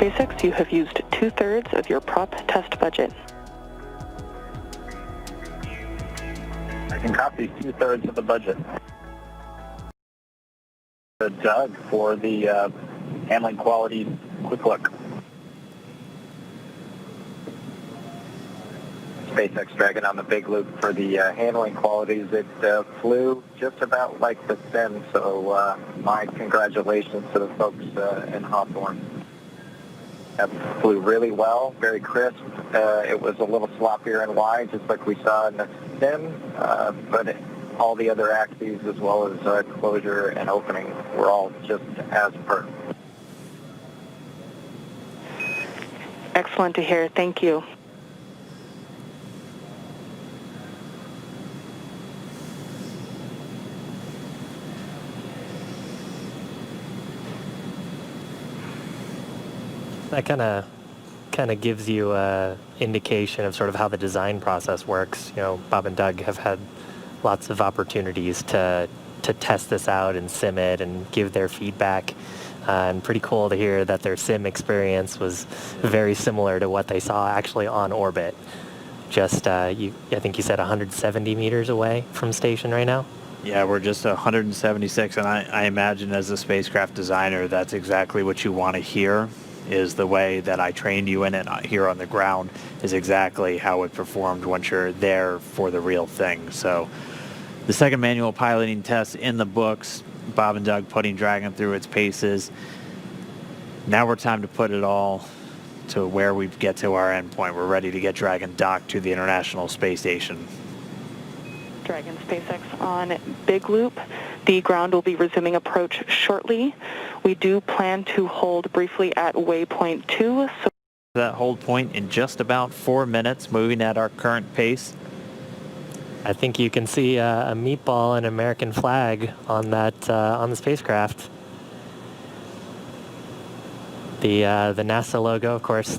SpaceX, you have used 2/3 of your prop test budget. I can copy 2/3 of the budget. Doug for the handling quality quick look. SpaceX Dragon on the big loop for the handling qualities. It flew just about like the sim, so my congratulations to the folks in Hawthorne. It flew really well, very crisp. It was a little sloppier and wide, just like we saw in the sim, but all the other axes as well as closure and opening were all just as per. Excellent to hear. Thank you. That kind of gives you an indication of sort of how the design process works. You know, Bob and Doug have had lots of opportunities to test this out and sim it and give their feedback. And pretty cool to hear that their sim experience was very similar to what they saw actually on orbit. Just, I think you said 170 meters away from station right now? Yeah, we're just 176, and I imagine as a spacecraft designer, that's exactly what you want to hear, is the way that I trained you in it here on the ground is exactly how it performed once you're there for the real thing. So the second manual piloting test in the books, Bob and Doug putting Dragon through its paces. Now we're time to put it all to where we get to our endpoint. We're ready to get Dragon docked to the International Space Station. Dragon SpaceX on big loop. The ground will be resuming approach shortly. We do plan to hold briefly at waypoint 2. So that hold point in just about 4 minutes, moving at our current pace. I think you can see a meatball and American flag on that on the spacecraft. The NASA logo, of course,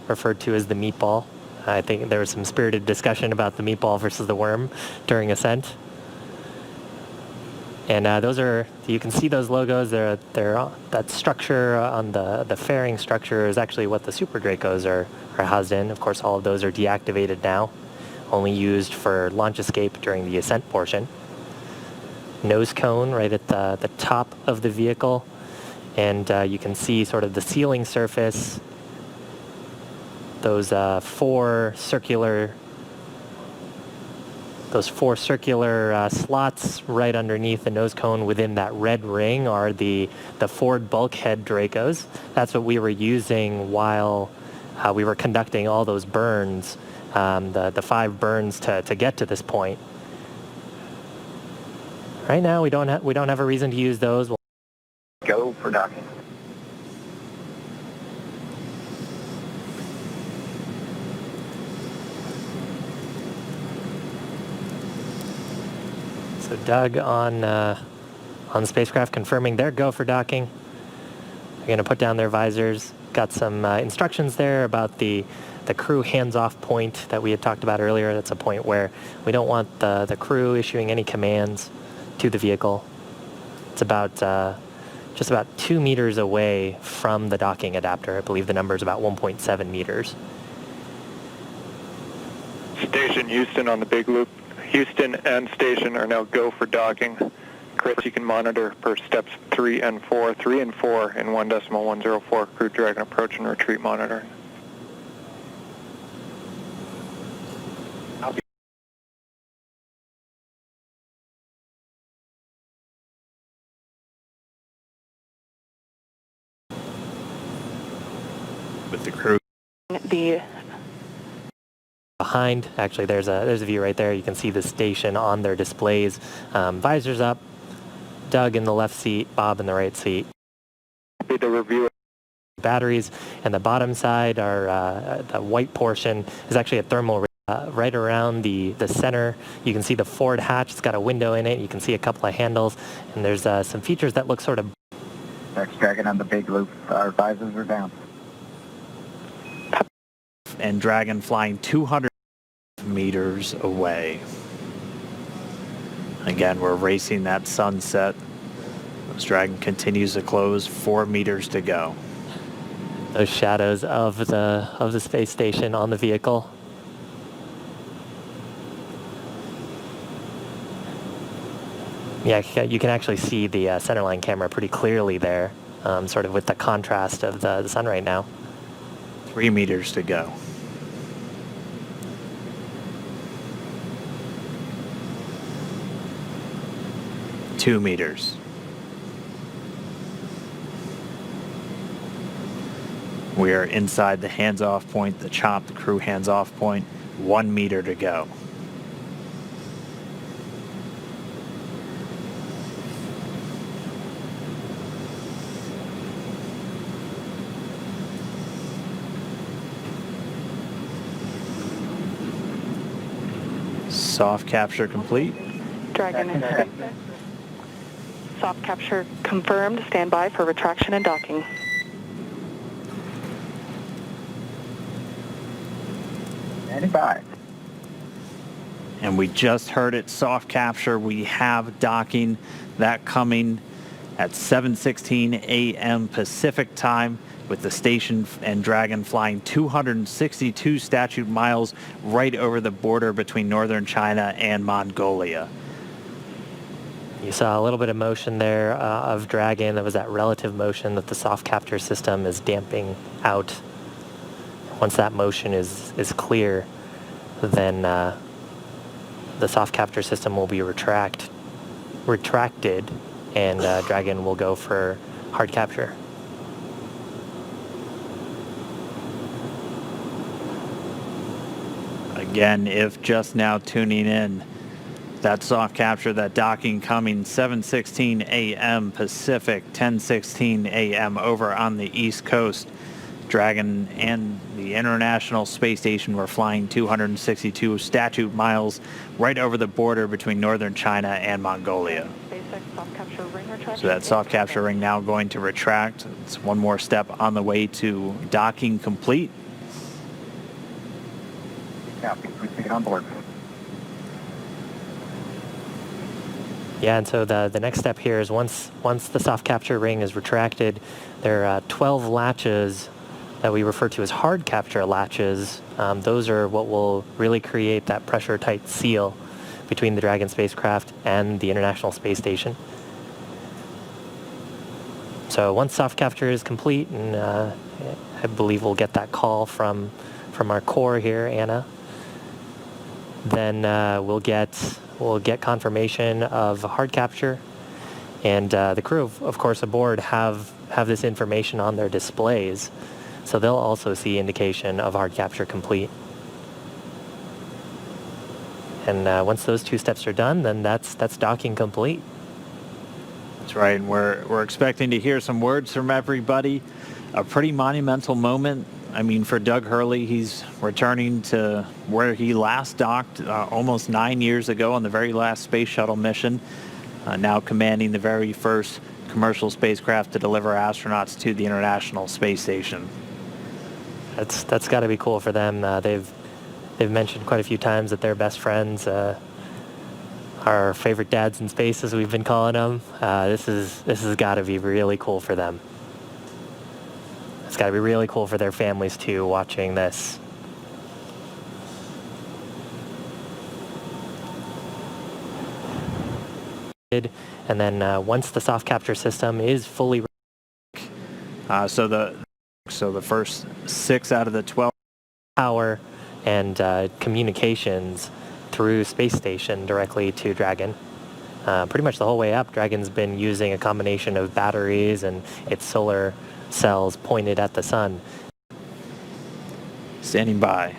referred to as the meatball. I think there was some spirited discussion about the meatball versus the worm during ascent. And those are, you can see those logos. They're that structure on the fairing structure is actually what the Super Dracos are housed in. Of course, all of those are deactivated now, only used for launch escape during the ascent portion. Nose cone right at the top of the vehicle, and you can see sort of the sealing surface. Those four circular slots right underneath the nose cone within that red ring are the Ford bulkhead Dracos. That's what we were using while we were conducting all those burns, the 5 burns to get to this point. Right now we don't have a reason to use those. We'll go for docking. So Doug on the spacecraft confirming their go for docking. They're going to put down their visors. Got some instructions there about the crew hands-off point that we had talked about earlier. That's a point where we don't want the crew issuing any commands to the vehicle. It's about just about 2 meters away from the docking adapter. I believe the number is about 1.7 meters. Station Houston on the big loop. Houston and station are now go for docking. Chris, you can monitor per steps 3 and 4. 3 and 4 in 1.104 Crew Dragon approach and retreat monitoring. With the crew. Behind, actually, there's a view right there. You can see the station on their displays. Visors up. Doug in the left seat, Bob in the right seat. The review. Batteries, and the bottom side are the white portion is actually a thermal right around the center. You can see the forward hatch. It's got a window in it. You can see a couple of handles, and there's some features that look sort of. Next Dragon on the big loop. Our visors are down. And Dragon flying 200 meters away. Again, we're racing that sunset. This Dragon continues to close, 4 meters to go. those shadows of the space station on the vehicle. Yeah, you can actually see the centerline camera pretty clearly there, sort of with the contrast of the sun right now. 3 meters to go. Two meters. We are inside the hands-off point, the chop, the crew hands-off point. 1 meter to go. Soft capture complete. Dragon and SpaceX. Soft capture confirmed. Stand by for retraction and docking. Standing by. And we just heard it, soft capture. We have docking, that coming at 7:16 a.m. Pacific time, with the station and Dragon flying 262 statute miles right over the border between northern China and Mongolia. You saw a little bit of motion there of Dragon. That was that relative motion that the soft capture system is damping out. Once that motion is clear, then the soft capture system will be retracted, and Dragon will go for hard capture. Again, if just now tuning in, that soft capture, that docking coming 7:16 a.m. Pacific, 10:16 a.m. over on the East Coast. Dragon and the International Space Station were flying 262 statute miles right over the border between northern China and Mongolia. So that soft capture ring now going to retract. It's one more step on the way to docking complete. Copy. Proceed on board. Yeah, and so the next step here is once the soft capture ring is retracted, there are 12 latches that we refer to as hard capture latches. Those are what will really create that pressure-tight seal between the Dragon spacecraft and the International Space Station. So once soft capture is complete, and I believe we'll get that call from our core here, Anna, then we'll get confirmation of hard capture, and the crew, of course, aboard have this information on their displays, so they'll also see indication of hard capture complete. And once those two steps are done, then that's docking complete. That's right, and we're expecting to hear some words from everybody. A pretty monumental moment. I mean, for Doug Hurley, he's returning to where he last docked almost 9 years ago on the very last space shuttle mission, now commanding the very first commercial spacecraft to deliver astronauts to the International Space Station. That's got to be cool for them. They've mentioned quite a few times that they're best friends. Our favorite dads in space, as we've been calling them. This has got to be really cool for them. It's got to be really cool for their families too, watching this. And then once the soft capture system is fully So the first 6 out of the 12 power and communications through space station directly to Dragon. Pretty much the whole way up, Dragon's been using a combination of batteries and its solar cells pointed at the sun. standing by.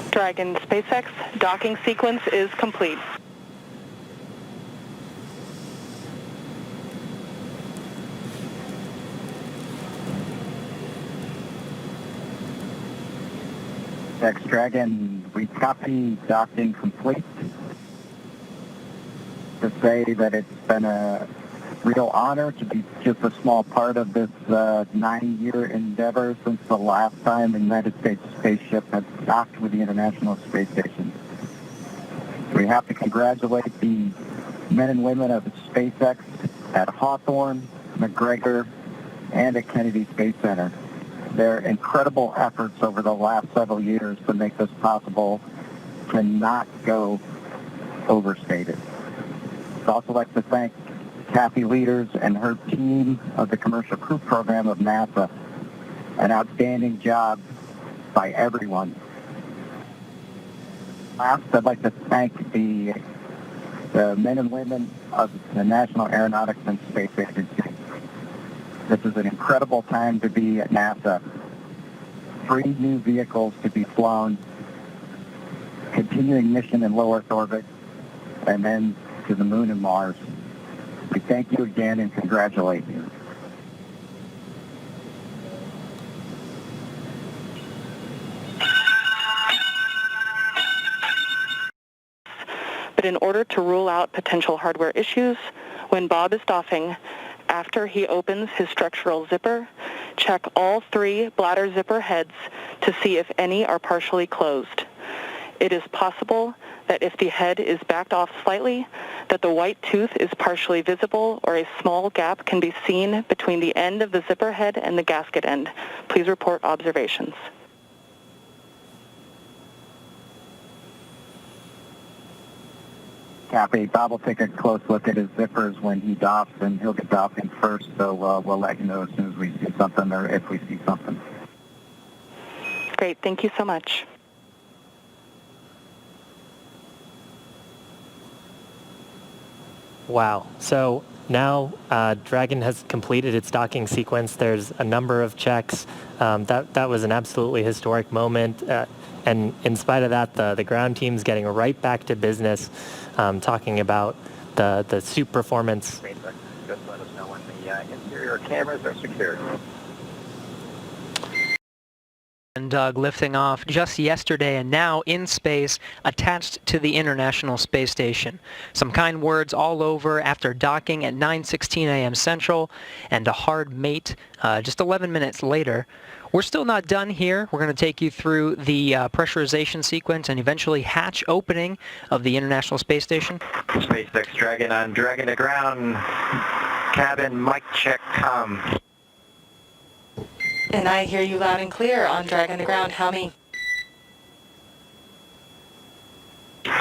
Dragon SpaceX docking sequence is complete. Next Dragon, we copy docking complete. To say that it's been a real honor to be just a small part of this 9-year endeavor since the last time the United States spaceship had docked with the International Space Station. We have to congratulate the men and women of SpaceX at Hawthorne, McGregor and at Kennedy Space Center. Their incredible efforts over the last several years to make this possible cannot go overstated. I'd also like to thank Kathy Leaders and her team of the Commercial Crew Program of NASA. An outstanding job by everyone. Last, I'd like to thank the men and women of the National Aeronautics and Space Agency. This is an incredible time to be at NASA. 3 new vehicles to be flown, continuing mission in low Earth orbit, and then to the moon and Mars. We thank you again and congratulate you. But in order to rule out potential hardware issues, when Bob is doffing, after he opens his structural zipper, check all 3 bladder zipper heads to see if any are partially closed. It is possible that if the head is backed off slightly, that the white tooth is partially visible or a small gap can be seen between the end of the zipper head and the gasket end. Please report observations. Copy. Bob will take a close look at his zippers when he doffs, and he'll get doffing first, so we'll let you know as soon as we see something or if we see something. Great. Thank you so much. Wow. So now Dragon has completed its docking sequence. There's a number of checks. That was an absolutely historic moment. And in spite of that, the ground team's getting right back to business, talking about the suit performance. Just let us know when the interior cameras are secured. And Doug lifting off just yesterday and now in space attached to the International Space Station. Some kind words all over after docking at 9:16 a.m. Central and a hard mate just 11 minutes later. We're still not done here. We're going to take you through the pressurization sequence and eventually hatch opening of the International Space Station. SpaceX Dragon on Dragon to ground. Cabin mic check come. And I hear you loud and clear on Dragon to ground. How many?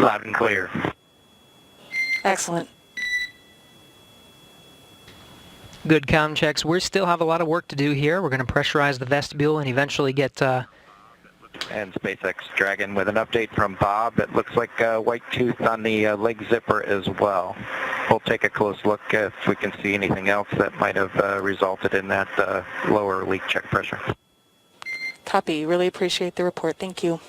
Loud and clear. Excellent. Good comm checks. We still have a lot of work to do here. We're going to pressurize the vestibule and eventually get... And SpaceX Dragon with an update from Bob. It looks like a white tooth on the leg zipper as well. We'll take a close look if we can see anything else that might have resulted in that lower leak check pressure. Copy. Really appreciate the report. Thank you.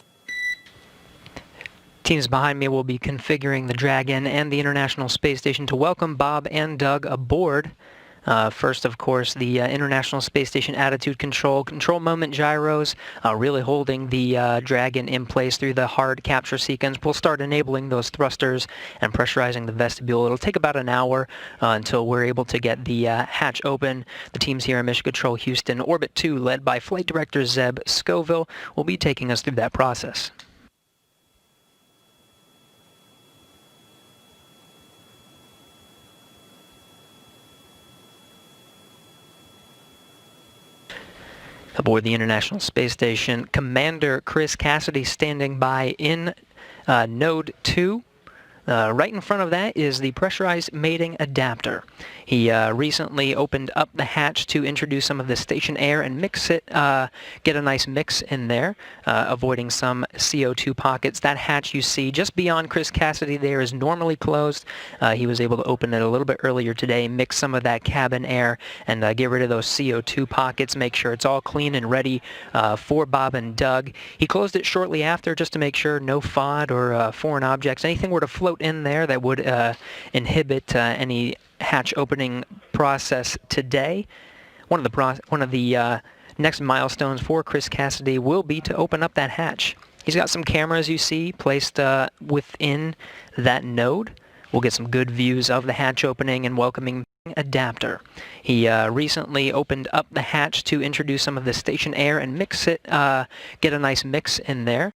Teams behind me will be configuring the Dragon and the International Space Station to welcome Bob and Doug aboard. First, of course, the International Space Station attitude control moment gyros, really holding the Dragon in place through the hard capture sequence. We'll start enabling those thrusters and pressurizing the vestibule. It'll take about an hour until we're able to get the hatch open. The teams here in Mission Control Houston Orbit 2, led by Flight Director Zeb Scoville, will be taking us through that process. Aboard the International Space Station, Commander Chris Cassidy standing by in Node 2. Right in front of that is the pressurized mating adapter. He recently opened up the hatch to introduce some of the station air and mix it, get a nice mix in there, avoiding some CO2 pockets. That hatch you see just beyond Chris Cassidy there is normally closed. He was able to open it a little bit earlier today, mix some of that cabin air, and get rid of those CO2 pockets, make sure it's all clean and ready for Bob and Doug. He closed it shortly after just to make sure no FOD or foreign objects, anything were to float in there that would inhibit any hatch opening process today. One of the next milestones for Chris Cassidy will be to open up that hatch. He's got some cameras you see placed within that node. We'll get some good views of the hatch opening and welcoming adapter. He recently opened up the hatch to introduce some of the station air and mix it, get a nice mix in there.